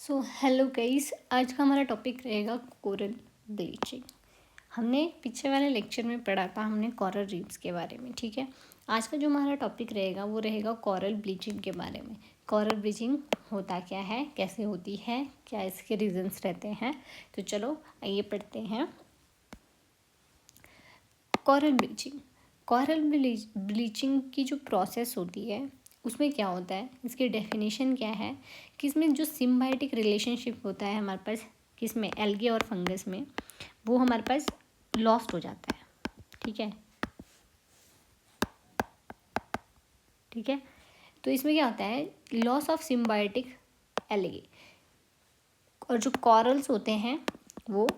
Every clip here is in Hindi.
सो हेलो गाइस, आज का हमारा टॉपिक रहेगा कोरल ब्लीचिंग। हमने पिछले वाले लेक्चर में पढ़ा था हमने कोरल रीफ्स के बारे में। ठीक है, आज का जो हमारा टॉपिक रहेगा वो रहेगा कोरल ब्लीचिंग के बारे में। कोरल ब्लीचिंग होता क्या है, कैसे होती है, क्या इसके रीजंस रहते हैं। तो चलो आइए पढ़ते हैं। Coral bleaching. ब्लीचिंग की जो प्रोसेस होती है उसमें क्या होता है, इसकी डेफिनेशन क्या है कि इसमें जो सिम्बायोटिक रिलेशनशिप होता है हमारे पास किसमें, एल्गे और फंगस में, वो हमारे पास लॉस्ट हो जाता है। ठीक है, ठीक है। तो इसमें क्या होता है, लॉस ऑफ सिम्बायोटिक एल्गे, और जो कॉरल्स होते हैं वो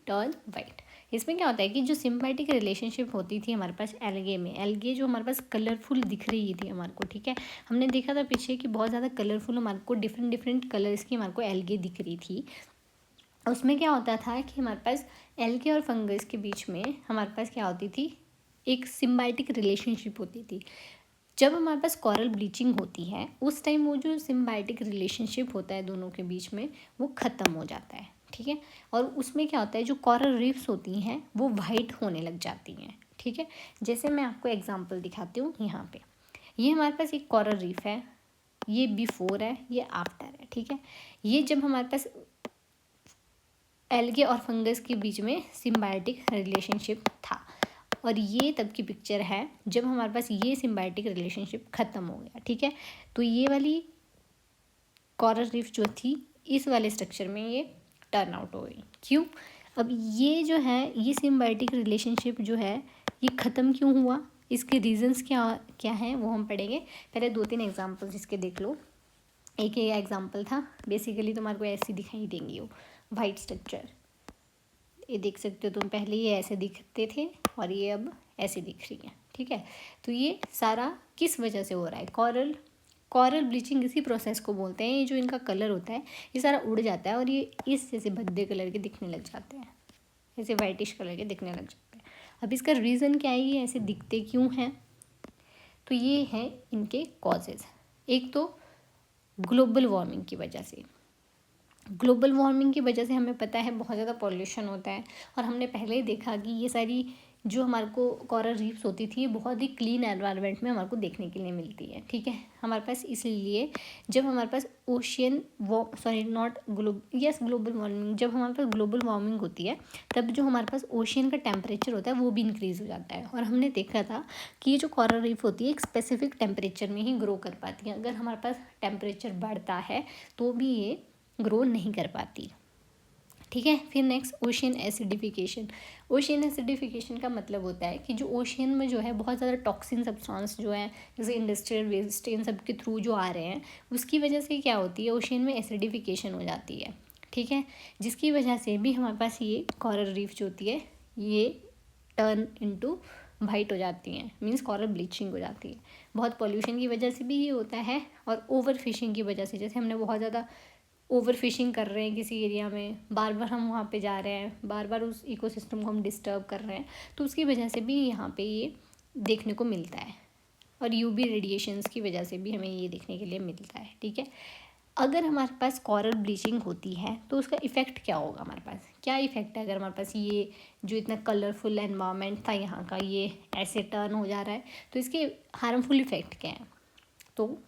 टर्न वाइट। इसमें क्या होता है कि जो सिम्बायोटिक रिलेशनशिप होती थी हमारे पास एल्गे में, एल्गे जो हमारे पास कलरफुल दिख रही थी हमारे को, ठीक है, हमने देखा था पीछे कि बहुत ज़्यादा कलरफुल हमारे को डिफरेंट डिफरेंट कलर्स की हमारे को एल्गे दिख रही थी। उसमें क्या होता था कि हमारे पास एल्गे और फंगस के बीच में हमारे पास क्या होती थी, एक सिम्बायोटिक रिलेशनशिप होती थी। जब हमारे पास कोरल ब्लीचिंग होती है उस टाइम वो जो सिम्बायोटिक रिलेशनशिप होता है दोनों के बीच में वो ख़त्म हो जाता है। ठीक है, और उसमें क्या होता है, जो कोरल रीफ्स होती हैं वो वाइट होने लग जाती हैं। ठीक है, जैसे मैं आपको एग्जांपल दिखाती हूँ। यहाँ पे ये हमारे पास एक कोरल रीफ है, ये बिफोर है, ये आफ्टर है। ठीक है, ये जब हमारे पास एल्गे और फंगस के बीच में सिम्बायोटिक रिलेशनशिप था, और ये तब की पिक्चर है जब हमारे पास ये सिम्बायोटिक रिलेशनशिप ख़त्म हो गया। ठीक है, तो ये वाली कोरल रीफ जो थी इस वाले स्ट्रक्चर में ये टर्न आउट हो गई। क्यों? अब ये जो है, ये सिम्बायोटिक रिलेशनशिप जो है ये ख़त्म क्यों हुआ, इसके रीजंस क्या क्या हैं वो हम पढ़ेंगे। पहले 2-3 एग्जांपल्स इसके देख लो। एक ये एग्जांपल था, बेसिकली तुम्हारे को ऐसी दिखाई देंगी वो वाइट स्ट्रक्चर, ये देख सकते हो तुम, पहले ये ऐसे दिखते थे और ये अब ऐसे दिख रही है। ठीक है, तो ये सारा किस वजह से हो रहा है, कोरल ब्लीचिंग इसी प्रोसेस को बोलते हैं। ये जो इनका कलर होता है ये सारा उड़ जाता है और ये इस जैसे भद्दे कलर के दिखने लग जाते हैं, ऐसे वाइटिश कलर के दिखने लग जाते हैं। अब इसका रीज़न क्या है, ये ऐसे दिखते क्यों हैं, तो ये है इनके कॉजेज़। एक तो ग्लोबल वार्मिंग की वजह से, ग्लोबल वार्मिंग की वजह से हमें पता है बहुत ज़्यादा पॉल्यूशन होता है, और हमने पहले ही देखा कि ये सारी जो हमारे को कोरल रीफ्स होती थी ये बहुत ही क्लीन एनवायरनमेंट में हमारे को देखने के लिए मिलती है। ठीक है, हमारे पास इसलिए जब हमारे पास ओशियन ग्लोबल वार्मिंग, जब हमारे पास ग्लोबल वार्मिंग होती है तब जो हमारे पास ओशियन का टेम्परेचर होता है वो भी इंक्रीज़ हो जाता है। और हमने देखा था कि ये जो कोरल रीफ होती है एक स्पेसिफिक टेम्परेचर में ही ग्रो कर पाती है। अगर हमारे पास टेम्परेचर बढ़ता है तो भी ये ग्रो नहीं कर पाती। ठीक है, फिर next ocean acidification. Ocean acidification का मतलब होता है कि जो ओशियन में जो है बहुत ज़्यादा टॉक्सिन सब्सटेंस जो है, जैसे इंडस्ट्रियल वेस्ट इन सब के थ्रू जो आ रहे हैं, उसकी वजह से क्या होती है, ओशियन में एसिडिफिकेशन हो जाती है। ठीक है, जिसकी वजह से भी हमारे पास ये कोरल रीफ जो होती है ये टर्न इनटू वाइट हो जाती हैं, मीन्स कोरल ब्लीचिंग हो जाती है। बहुत पॉल्यूशन की वजह से भी ये होता है, और ओवर फिशिंग की वजह से, जैसे हमने बहुत ज़्यादा ओवर फिशिंग कर रहे हैं किसी एरिया में, बार बार हम वहाँ पे जा रहे हैं, बार बार उस इकोसिस्टम को हम डिस्टर्ब कर रहे हैं, तो उसकी वजह से भी यहाँ पे ये देखने को मिलता है। और यूवी रेडिएशंस की वजह से भी हमें ये देखने के लिए मिलता है। ठीक है, अगर हमारे पास कोरल ब्लीचिंग होती है तो उसका इफ़ेक्ट क्या होगा, हमारे पास क्या इफ़ेक्ट है अगर हमारे पास ये जो इतना कलरफुल एनवायरनमेंट था यहाँ का ये ऐसे टर्न हो जा रहा है, तो इसके हार्मफुल इफ़ेक्ट क्या हैं। तो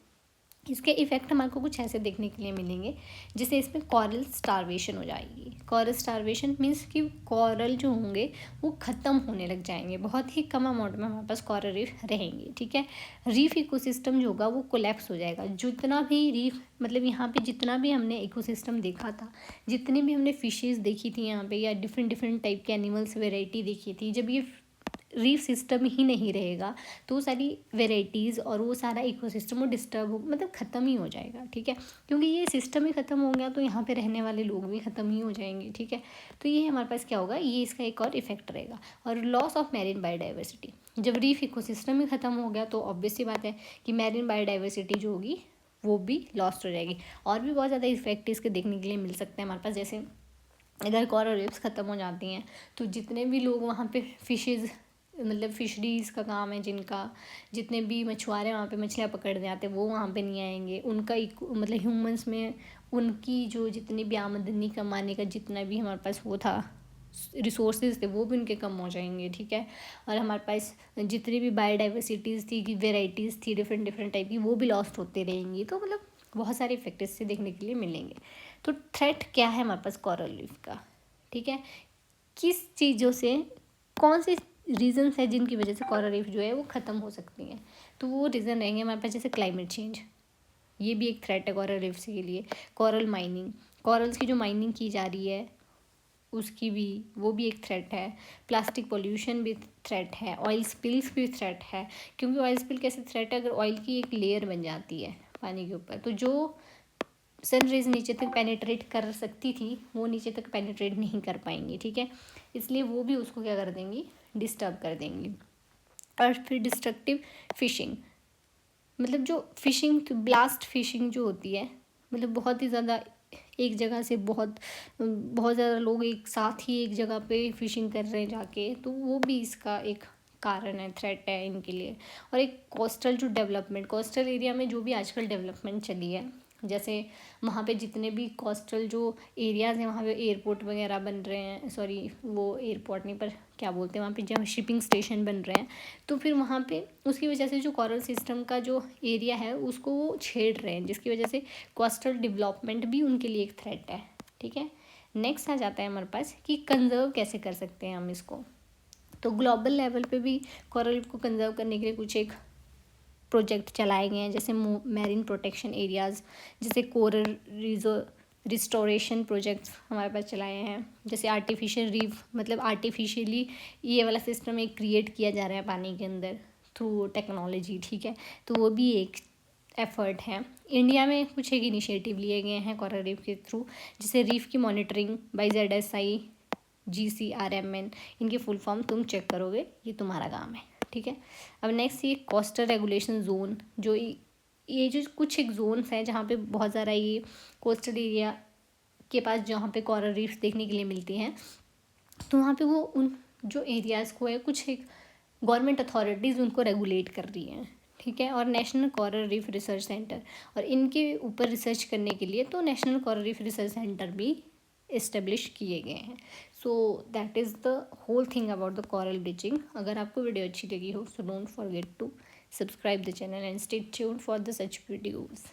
इसके इफ़ेक्ट हमारे को कुछ ऐसे देखने के लिए मिलेंगे, जैसे इसमें कोरल स्टारवेशन हो जाएगी। कोरल स्टारवेशन मीन्स कि कोरल जो होंगे वो ख़त्म होने लग जाएंगे, बहुत ही कम अमाउंट में हमारे पास कोरल रीफ रहेंगे। ठीक है, रीफ इकोसिस्टम जो होगा वो कोलैप्स हो जाएगा। जितना भी रीफ, मतलब यहाँ पे जितना भी हमने इकोसिस्टम देखा था, जितनी भी हमने फिशेज़ देखी थी यहाँ पे, या डिफरेंट डिफरेंट टाइप के एनिमल्स वेराइटी देखी थी, जब ये रीफ सिस्टम ही नहीं रहेगा तो सारी वेराइटीज़ और वो सारा इकोसिस्टम वो डिस्टर्ब हो, मतलब ख़त्म ही हो जाएगा। ठीक है, क्योंकि ये सिस्टम ही ख़त्म हो गया तो यहाँ पे रहने वाले लोग भी ख़त्म ही हो जाएंगे। ठीक है, तो ये हमारे पास क्या होगा, ये इसका एक और इफेक्ट रहेगा। और लॉस ऑफ मैरीन बायोडाइवर्सिटी, जब रीफ इकोसिस्टम ही ख़त्म हो गया तो ऑब्वियस सी बात है कि मैरीन बायोडाइवर्सिटी जो होगी वो भी लॉस्ट हो जाएगी। और भी बहुत ज़्यादा इफेक्ट इसके देखने के लिए मिल सकते हैं हमारे पास, जैसे अगर कोरल रीफ्स ख़त्म हो जाती हैं तो जितने भी लोग वहाँ पे फिशेज़ मतलब फिशरीज़ का काम है जिनका, जितने भी मछुआरे वहाँ पे मछलियाँ पकड़ने आते हैं वो वहाँ पे नहीं आएंगे। उनका मतलब ह्यूमंस में उनकी जो जितनी भी आमदनी कमाने का जितना भी हमारे पास वो था रिसोर्सेज थे वो भी उनके कम हो जाएंगे, ठीक है। और हमारे पास जितनी भी बायोडाइवर्सिटीज़ थी, कि वेराइटीज़ थी डिफरेंट डिफरेंट टाइप की, वो भी लॉस्ट होते रहेंगी। तो मतलब बहुत सारे इफेक्ट इससे देखने के लिए मिलेंगे। तो थ्रेट क्या है हमारे पास कोरल रीफ का, ठीक है। किस चीज़ों से, कौन से रीजंस है जिनकी वजह से कोरल रीफ जो है वो ख़त्म हो सकती हैं। तो वो रीज़न रहेंगे हमारे पास, जैसे क्लाइमेट चेंज, ये भी एक थ्रेट है कोरल रीफ्स के लिए। कोरल माइनिंग, कोरल्स की जो माइनिंग की जा रही है उसकी भी, वो भी एक थ्रेट है। प्लास्टिक पोल्यूशन भी थ्रेट है। ऑयल स्पिल्स भी थ्रेट है। क्योंकि ऑयल स्पिल कैसे थ्रेट है, अगर ऑयल की एक लेयर बन जाती है पानी के ऊपर, तो जो सन रेज नीचे तक पेनिट्रेट कर सकती थी वो नीचे तक पेनिट्रेट नहीं कर पाएंगी, ठीक है। इसलिए वो भी उसको क्या कर देंगी, डिस्टर्ब कर देंगी। और फिर डिस्ट्रक्टिव फिशिंग, मतलब जो फिशिंग, ब्लास्ट फिशिंग जो होती है, मतलब बहुत ही ज़्यादा एक जगह से बहुत बहुत ज़्यादा लोग एक साथ ही एक जगह पे फिशिंग कर रहे हैं जाके, तो वो भी इसका एक कारण है, थ्रेट है इनके लिए। और एक कोस्टल जो डेवलपमेंट, कोस्टल एरिया में जो भी आजकल डेवलपमेंट चली है, जैसे वहाँ पे जितने भी कोस्टल जो एरियाज़ हैं वहाँ पे एयरपोर्ट वगैरह बन रहे हैं, सॉरी वो एयरपोर्ट नहीं, पर क्या बोलते हैं वहाँ पे, जहाँ शिपिंग स्टेशन बन रहे हैं, तो फिर वहाँ पे उसकी वजह से जो कोरल सिस्टम का जो एरिया है उसको वो छेड़ रहे हैं, जिसकी वजह से कोस्टल डेवलपमेंट भी उनके लिए एक थ्रेट है, ठीक है। नेक्स्ट आ जाता है हमारे पास कि कंजर्व कैसे कर सकते हैं हम इसको। तो ग्लोबल लेवल पे भी कोरल को कंजर्व करने के लिए कुछ एक प्रोजेक्ट चलाए गए हैं, जैसे मैरीन प्रोटेक्शन एरियाज़, जैसे कोरल रिस्टोरेशन प्रोजेक्ट्स हमारे पास चलाए हैं। जैसे आर्टिफिशियल रीफ, मतलब आर्टिफिशियली ये वाला सिस्टम एक क्रिएट किया जा रहा है पानी के अंदर थ्रू टेक्नोलॉजी, ठीक है। तो वो भी एक एफर्ट है। इंडिया में कुछ एक इनिशिएटिव लिए गए हैं कोरल रीफ के थ्रू, जैसे रीफ की मॉनिटरिंग बाई ZSI, GCRMN, इनके फुल फॉर्म तुम चेक करोगे, ये तुम्हारा काम है, ठीक है। अब नेक्स्ट ये कोस्टल रेगुलेशन जोन, जो ये जो कुछ एक जोन्स हैं जहाँ पे बहुत ज़्यादा ये कोस्टल एरिया के पास जहाँ पे कोरल रीफ्स देखने के लिए मिलती हैं, तो वहाँ पे वो उन जो एरियाज़ को है कुछ एक गवर्नमेंट अथॉरिटीज़ उनको रेगुलेट कर रही हैं, ठीक है। और national coral reef research centre, और इनके ऊपर रिसर्च करने के लिए तो national coral reef research centre भी इस्टेब्लिश किए गए हैं। So that is the whole thing about the coral bleaching. अगर आपको वीडियो अच्छी लगी हो, so don't forget to subscribe the channel and stay tuned for the such videos.